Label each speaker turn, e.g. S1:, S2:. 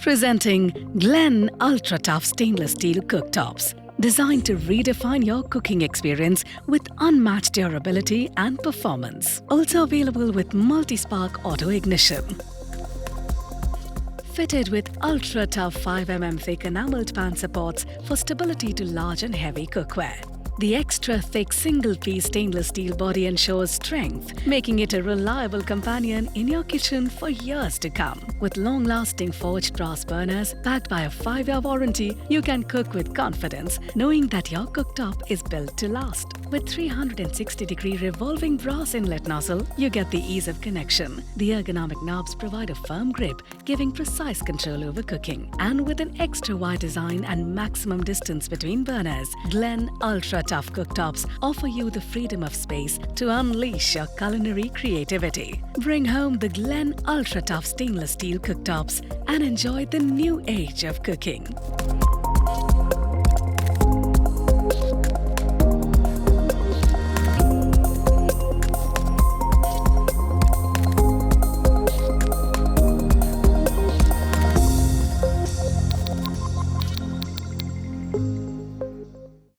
S1: Presenting Glen Ultra Tough Stainless Steel Cooktops, designed to redefine your cooking experience with unmatched durability and performance. Also available with multi-spark auto ignition. Fitted with ultra tough 5mm thick enameled pan supports for stability to large and heavy cookware. The extra thick single-piece stainless steel body ensures strength, making it a reliable companion in your kitchen for years to come. With long-lasting forged brass burners backed by a 5-year warranty, you can cook with confidence, knowing that your cooktop is built to last. With 360-degree revolving brass inlet nozzle, you get the ease of connection. The ergonomic knobs provide a firm grip, giving precise control over cooking. And with an extra wide design and maximum distance between burners, Glen Ultra Tough Cooktops offer you the freedom of space to unleash your culinary creativity. Bring home the Glen Ultra Tough Stainless Steel Cooktops and enjoy the new age of cooking.